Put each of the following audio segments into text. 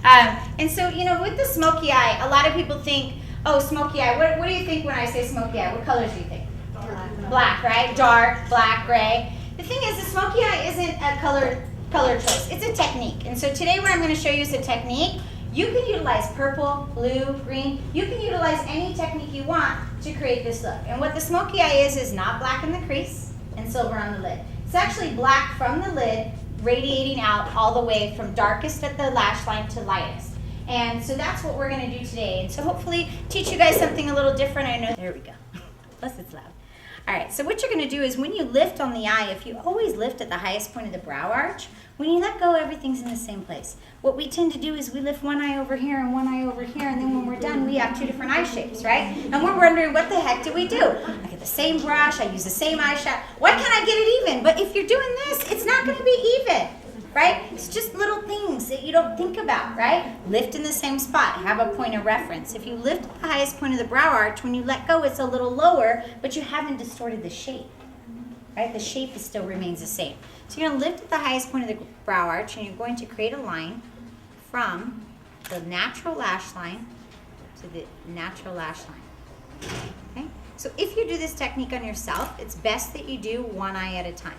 And so, you know, with the smoky eye, a lot of people think, oh, smoky eye. What do you think when I say smoky eye? What colors do you think? Black, right? Dark, black, gray. The thing is, the smoky eye isn't a color choice. It's a technique. And so today what I'm going to show you is a technique. You can utilize purple, blue, green. You can utilize any technique you want to create this look. And what the smoky eye is not black in the crease and silver on the lid. It's actually black from the lid, radiating out all the way from darkest at the lash line to lightest. And so that's what we're going to do today. And so hopefully teach you guys something a little different. I know. There we go. Plus it's loud. All right, so what you're going to do is when you lift on the eye, if you always lift at the highest point of the brow arch, when you let go, everything's in the same place. What we tend to do is we lift one eye over here and one eye over here, and then when we're done, we have two different eye shapes, right? And we're wondering, what the heck did we do? I get the same brush, I use the same eyeshadow. Why can't I get it even? But if you're doing this, it's not going to be even, right? It's just little things that you don't think about, right? Lift in the same spot, have a point of reference. If you lift at the highest point of the brow arch, when you let go, it's a little lower, but you haven't distorted the shape, right? The shape still remains the same. So you're going to lift at the highest point of the brow arch, and you're going to create a line from the natural lash line to the natural lash line, okay? So if you do this technique on yourself, it's best that you do one eye at a time.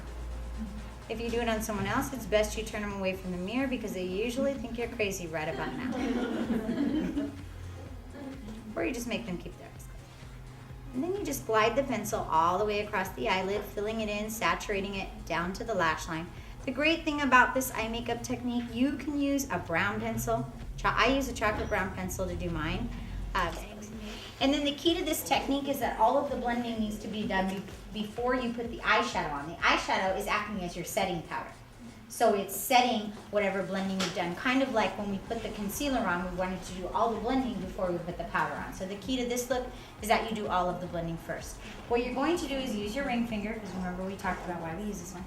If you do it on someone else, it's best you turn them away from the mirror because they usually think you're crazy right about now. Or you just make them keep their eyes closed. And then you just glide the pencil all the way across the eyelid, filling it in, saturating it down to the lash line. The great thing about this eye makeup technique, you can use a brown pencil. I use a chocolate brown pencil to do mine. And then the key to this technique is that all of the blending needs to be done before you put the eyeshadow on. The eyeshadow is acting as your setting powder. So it's setting whatever blending you've done. Kind of like when we put the concealer on, we wanted to do all the blending before we put the powder on. So the key to this look is that you do all of the blending first. What you're going to do is use your ring finger, because remember we talked about why we use this one.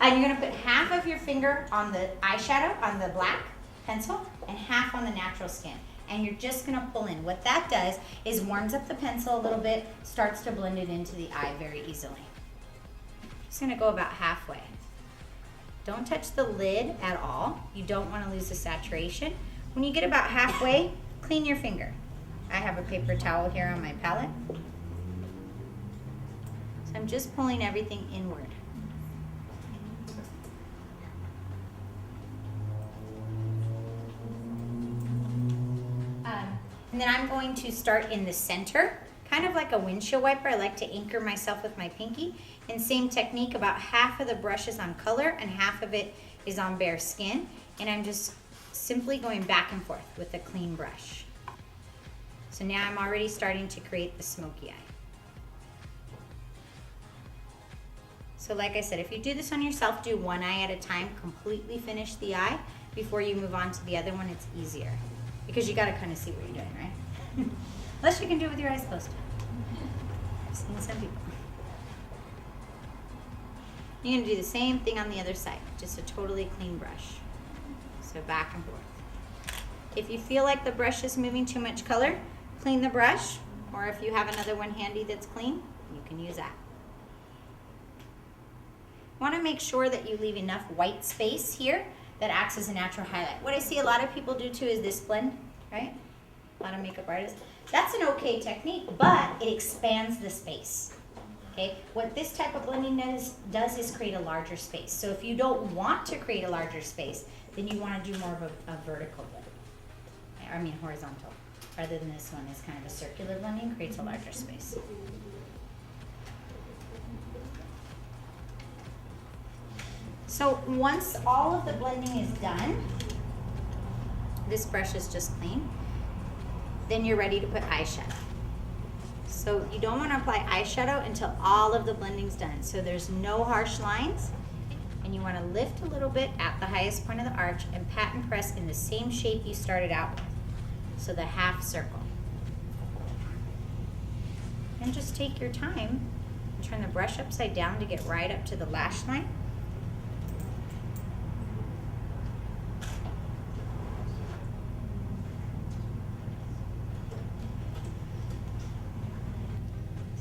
And you're going to put half of your finger on the eyeshadow, on the black pencil, and half on the natural skin. And you're just going to pull in. What that does is warms up the pencil a little bit, starts to blend it into the eye very easily. Just going to go about halfway. Don't touch the lid at all. You don't want to lose the saturation. When you get about halfway, clean your finger. I have a paper towel here on my palette. So I'm just pulling everything inward. And then I'm going to start in the center, kind of like a windshield wiper. I like to anchor myself with my pinky. And same technique, about half of the brush is on color and half of it is on bare skin. And I'm just simply going back and forth with a clean brush. So now I'm already starting to create the smoky eye. So like I said, if you do this on yourself, do one eye at a time, completely finish the eye before you move on to the other one. It's easier. Because you got to kind of see what you're doing, right? Unless you can do it with your eyes closed. I've seen some people. You're going to do the same thing on the other side, just a totally clean brush. So back and forth. If you feel like the brush is moving too much color, clean the brush, or if you have another one handy that's clean, you can use that. You want to make sure that you leave enough white space here that acts as a natural highlight. What I see a lot of people do too is this blend, right? A lot of makeup artists. That's an okay technique, but it expands the space. Okay? What this type of blending does is create a larger space. So if you don't want to create a larger space, then you want to do more of a vertical blend. I mean horizontal. Rather than this one is kind of a circular blending, creates a larger space. So once all of the blending is done, this brush is just clean, then you're ready to put eyeshadow. So you don't want to apply eyeshadow until all of the blending's done. So there's no harsh lines, and you want to lift a little bit at the highest point of the arch and pat and press in the same shape you started out with. So the half circle. And just take your time and turn the brush upside down to get right up to the lash line.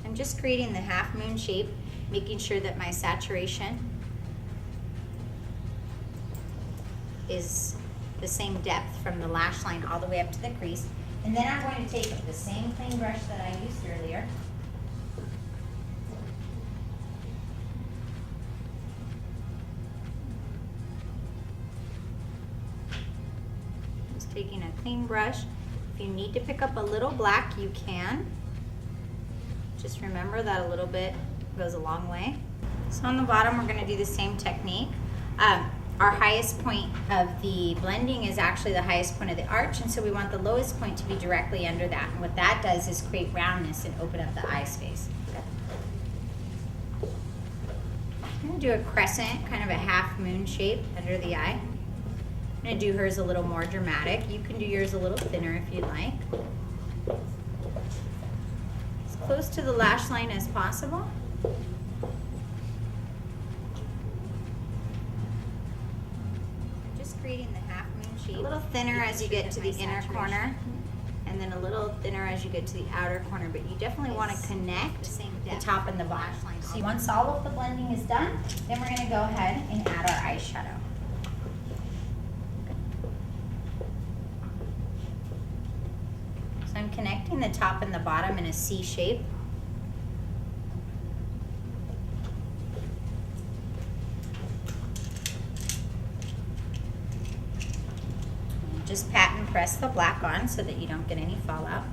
I'm just creating the half moon shape, making sure that my saturation is the same depth from the lash line all the way up to the crease. And then I'm going to take the same clean brush that I used earlier. Just taking a clean brush. If you need to pick up a little black, you can. Just remember that a little bit goes a long way. So on the bottom, we're gonna do the same technique. Our highest point of the blending is actually the highest point of the arch, and so we want the lowest point to be directly under that. And what that does is create roundness and open up the eye space. I'm gonna do a crescent, kind of a half moon shape under the eye. I'm gonna do hers a little more dramatic. You can do yours a little thinner if you'd like. As close to the lash line as possible. Creating the half moon shape. A little thinner as you get to the inner corner, and then a little thinner as you get to the outer corner, but you definitely want to connect the top and the bottom. So once all of the blending is done, then we're going to go ahead and add our eyeshadow. So I'm connecting the top and the bottom in a C shape. Just pat and press the black on so that you don't get any fallout.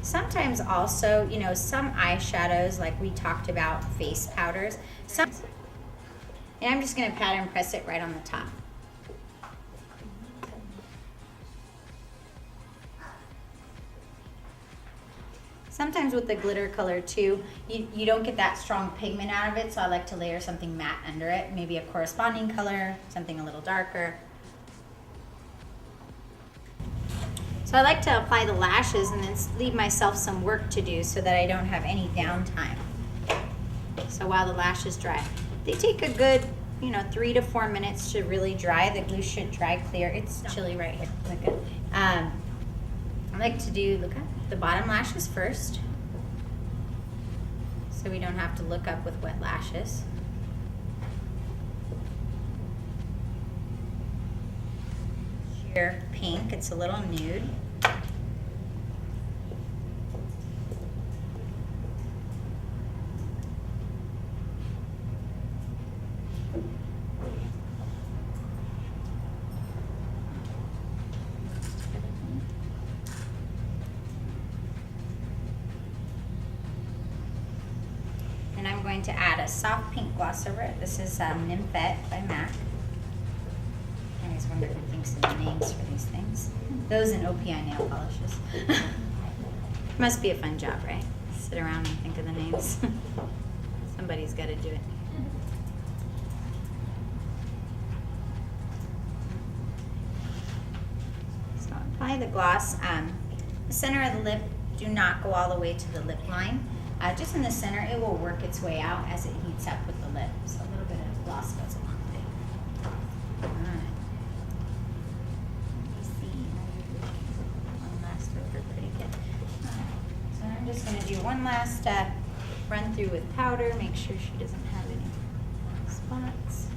Sometimes also, you know, some eyeshadows, like we talked about face powders, and I'm just going to pat and press it right on the top. Sometimes with the glitter color too, you don't get that strong pigment out of it, so I like to layer something matte under it, maybe a corresponding color, something a little darker. So I like to apply the lashes and then leave myself some work to do so that I don't have any downtime. So while the lashes dry, they take a good, 3 to 4 minutes to really dry. The glue should dry clear. It's chilly right here. Look at. I like to do the bottom lashes first, so we don't have to look up with wet lashes. Sheer pink, it's a little nude. And I'm going to add a soft pink gloss over it. This is Nymphet by MAC. I always wonder who thinks of the names for these things. Those and OPI nail polishes. Must be a fun job, right? Sit around and think of the names. Somebody's got to do it. So apply the gloss. The center of the lip, do not go all the way to the lip line. Just in the center, it will work its way out as it heats up with the lip. So a little bit of gloss goes a long way. Alright. Let me see. One last over, pretty good. Alright. So I'm just going to do one last run through with powder. Make sure she doesn't have any spots.